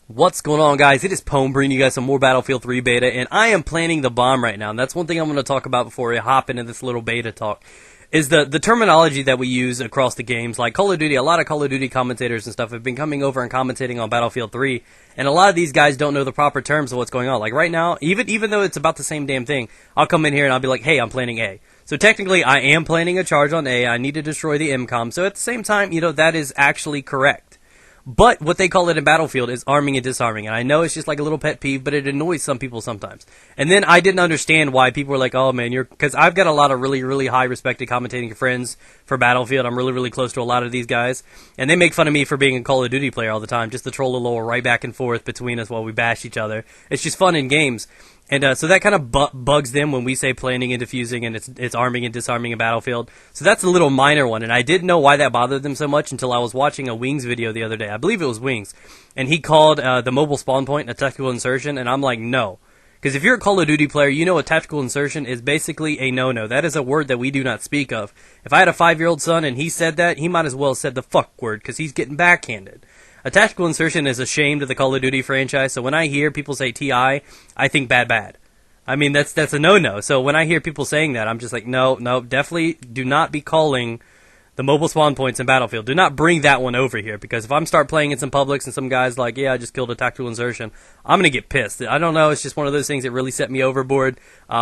What's going on, guys? It is Pone bringing you guys some more Battlefield 3 beta, and I am planning the bomb right now. And that's one thing I'm going to talk about before we hop into this little beta talk, is the terminology that we use across the games. Like Call of Duty, a lot of Call of Duty commentators and stuff have been coming over and commentating on Battlefield 3, and a lot of these guys don't know the proper terms of what's going on. Like right now, even though it's about the same damn thing, I'll come in here and I'll be like, hey, I'm planning A. So technically, I am planning a charge on A. I need to destroy the MCOM. So at the same time, that is actually correct. But what they call it in Battlefield is arming and disarming. And I know it's just like a little pet peeve, but it annoys some people sometimes. And then I didn't understand why people were like, oh man, because I've got a lot of really, really high respected commentating friends for Battlefield. I'm really, really close to a lot of these guys. And they make fun of me for being a Call of Duty player all the time, just to troll the lore right back and forth between us while we bash each other. It's just fun in games. And so that kind of bugs them when we say planning and defusing, and it's arming and disarming in Battlefield. So that's a little minor one, and I didn't know why that bothered them so much until I was watching a Wings video the other day. I believe it was Wings, and he called the mobile spawn point a tactical insertion, and I'm like, no. Because if you're a Call of Duty player, you know a tactical insertion is basically a no-no. That is a word that we do not speak of. If I had a 5-year-old son and he said that, he might as well have said the fuck word, because he's getting backhanded. A tactical insertion is a shame to the Call of Duty franchise, so when I hear people say TI, I think bad. I mean, that's a no-no. So when I hear people saying that, I'm just like, no, definitely do not be calling the mobile spawn points in Battlefield. Do not bring that one over here, because if I'm start playing in some publics and some guy's like, yeah, I just killed a tactical insertion, I'm going to get pissed. I don't know, it's just one of those things that really set me overboard,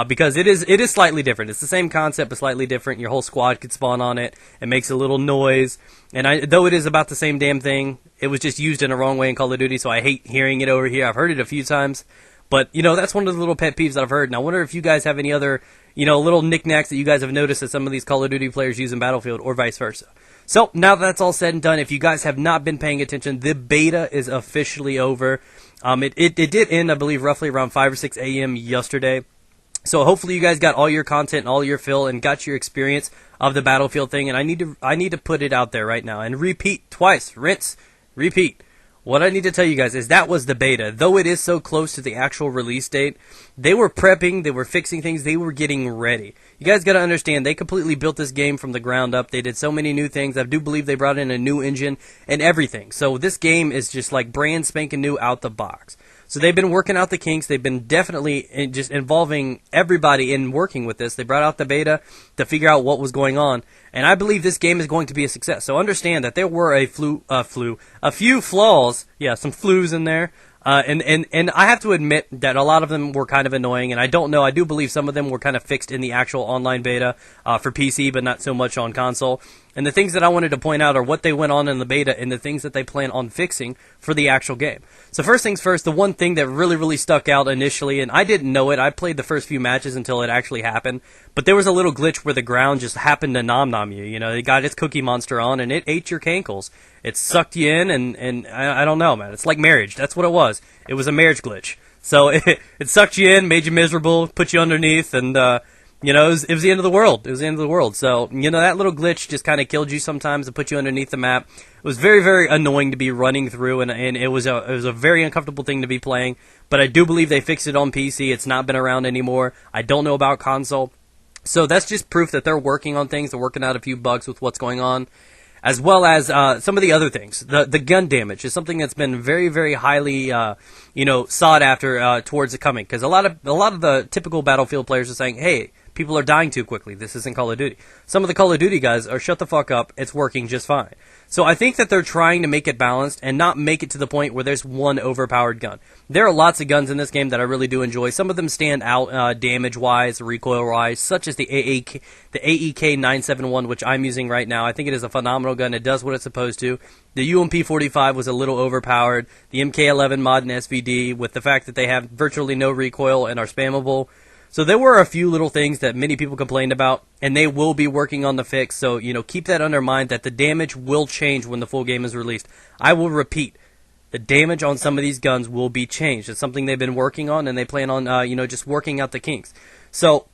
because it is slightly different. It's the same concept, but slightly different. Your whole squad could spawn on it. It makes a little noise. And though it is about the same damn thing, it was just used in the wrong way in Call of Duty, so I hate hearing it over here. I've heard it a few times. But, that's one of the little pet peeves that I've heard. And I wonder if you guys have any other, little knickknacks that you guys have noticed that some of these Call of Duty players use in Battlefield, or vice versa. So, now that that's all said and done, if you guys have not been paying attention, the beta is officially over. It did end, I believe, roughly around 5 or 6 a.m. yesterday. So hopefully you guys got all your content and all your fill and got your experience of the Battlefield thing. And I need to put it out there right now. And repeat twice. Rinse. Repeat. What I need to tell you guys is that was the beta. Though it is so close to the actual release date, they were prepping, they were fixing things, they were getting ready. You guys got to understand, they completely built this game from the ground up. They did so many new things. I do believe they brought in a new engine and everything. So this game is just like brand spanking new out the box. So they've been working out the kinks. They've been definitely just involving everybody in working with this. They brought out the beta to figure out what was going on. And I believe this game is going to be a success. So understand that there were a few flaws. Yeah, some flues in there. And I have to admit that a lot of them were kind of annoying, and I don't know, I do believe some of them were kind of fixed in the actual online beta for PC, but not so much on console. And the things that I wanted to point out are what they went on in the beta and the things that they plan on fixing for the actual game. So first things first, the one thing that really, really stuck out initially, and I didn't know it, I played the first few matches until it actually happened, but there was a little glitch where the ground just happened to nom-nom you. It got its Cookie Monster on, and it ate your cankles. It sucked you in, and I don't know, man. It's like marriage. That's what it was. It was a marriage glitch. So it sucked you in, made you miserable, put you underneath, and it was the end of the world. It was the end of the world. So that little glitch just kind of killed you sometimes and put you underneath the map. It was very, very annoying to be running through, and it was a very uncomfortable thing to be playing. But I do believe they fixed it on PC. It's not been around anymore. I don't know about console. So that's just proof that they're working on things. They're working out a few bugs with what's going on, as well as some of the other things. The gun damage is something that's been very, very highly, sought after towards the coming. Because a lot of the typical Battlefield players are saying, hey, people are dying too quickly. This isn't Call of Duty. Some of the Call of Duty guys are shut the fuck up. It's working just fine. So I think that they're trying to make it balanced and not make it to the point where there's one overpowered gun. There are lots of guns in this game that I really do enjoy. Some of them stand out damage-wise, recoil-wise, such as the AEK 971, which I'm using right now. I think it is a phenomenal gun. It does what it's supposed to. The UMP-45 was a little overpowered. The MK11 mod and SVD, with the fact that they have virtually no recoil and are spammable. So there were a few little things that many people complained about, and they will be working on the fix. So, keep that under mind that the damage will change when the full game is released. I will repeat, the damage on some of these guns will be changed. It's something they've been working on, and they plan on, just working out the kinks. So,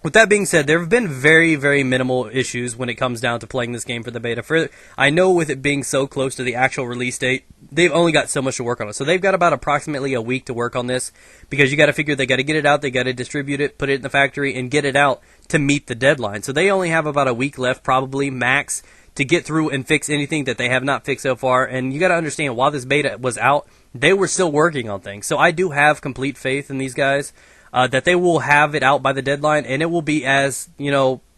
with that being said, there have been very, very minimal issues when it comes down to playing this game for the beta. I know with it being so close to the actual release date, they've only got so much to work on it. So they've got about approximately a week to work on this, because you got to figure they got to get it out, they got to distribute it, put it in the factory, and get it out to meet the deadline. So they only have about a week left, probably max, to get through and fix anything that they have not fixed so far. And you got to understand, while this beta was out, they were still working on things. So I do have complete faith in these guys that they will have it out by the deadline, and it will be as,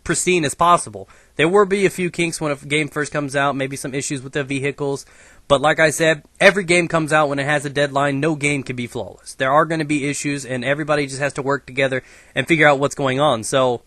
pristine as possible. There will be a few kinks when a game first comes out, maybe some issues with the vehicles. But like I said, every game comes out when it has a deadline. No game can be flawless. There are going to be issues, and everybody just has to work together and figure out what's going on. So,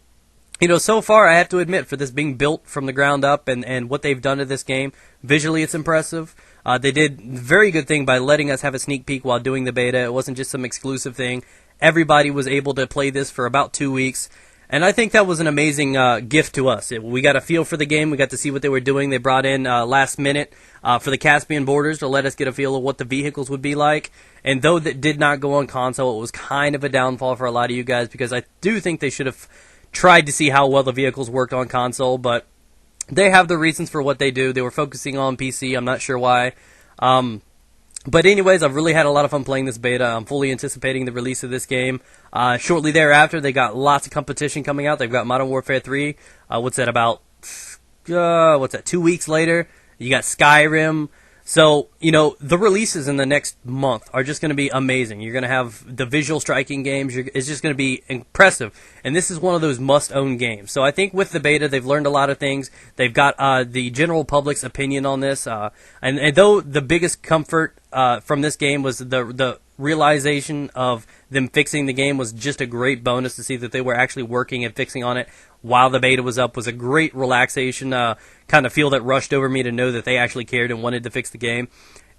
so far, I have to admit, for this being built from the ground up and what they've done to this game, visually it's impressive. They did a very good thing by letting us have a sneak peek while doing the beta. It wasn't just some exclusive thing. Everybody was able to play this for about 2 weeks. And I think that was an amazing gift to us. We got a feel for the game. We got to see what they were doing. They brought in last minute for the Caspian borders to let us get a feel of what the vehicles would be like. And though that did not go on console, it was kind of a downfall for a lot of you guys, because I do think they should have tried to see how well the vehicles worked on console. But they have the reasons for what they do. They were focusing on PC. I'm not sure why. But anyways, I've really had a lot of fun playing this beta. I'm fully anticipating the release of this game. Shortly thereafter, they got lots of competition coming out. They've got Modern Warfare 3. About 2 weeks later? You got Skyrim. So, the releases in the next month are just going to be amazing. You're going to have the visual striking games. It's just going to be impressive. And this is one of those must-own games. So I think with the beta, they've learned a lot of things. They've got the general public's opinion on this. And though the biggest comfort from this game was the realization of them fixing the game was just a great bonus, to see that they were actually working and fixing on it while the beta was up was a great relaxation kind of feel that rushed over me to know that they actually cared and wanted to fix the game.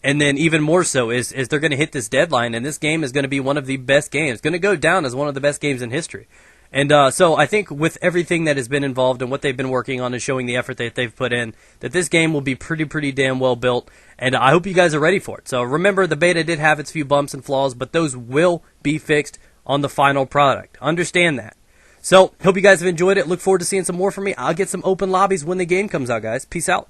And then even more so is they're going to hit this deadline, and this game is going to be one of the best games. It's going to go down as one of the best games in history. And so I think with everything that has been involved and what they've been working on and showing the effort that they've put in, that this game will be pretty damn well built. And I hope you guys are ready for it. So remember, the beta did have its few bumps and flaws, but those will be fixed on the final product. Understand that. So hope you guys have enjoyed it. Look forward to seeing some more from me. I'll get some open lobbies when the game comes out, guys. Peace out.